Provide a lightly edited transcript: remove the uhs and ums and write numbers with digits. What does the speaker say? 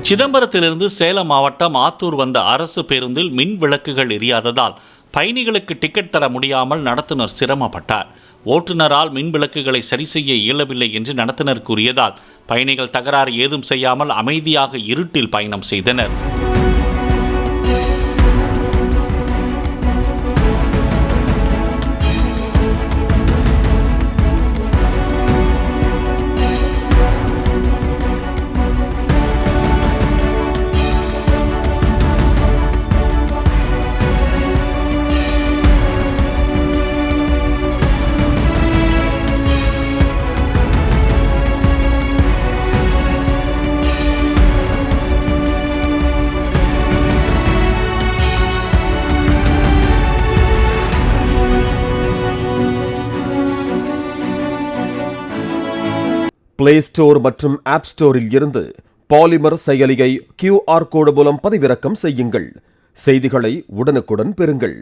சிதம்பரத்திலிருந்து சேலம் மாவட்டம் ஆத்தூர் வந்த அரசு பேருந்தில் மின் விளக்குகள் எரியாததால் பயணிகளுக்கு டிக்கெட் தர முடியாமல் நடத்துனர் சிரமப்பட்டார். ஓட்டுநரால் மின் விளக்குகளை சரி செய்ய இயலவில்லை என்று நடத்துனர் கூறியதால் பயணிகள் தகராறு ஏதும் செய்யாமல் அமைதியாக இருட்டில் பயணம் செய்தனர். பிளே ஸ்டோர் மற்றும் ஆப் ஸ்டோரில் இருந்து பாலிமர் செயலியை QR கோடு மூலம் பதிவிறக்கம் செய்யுங்கள். செய்திகளை உடனுக்குடன் பெறுங்கள்.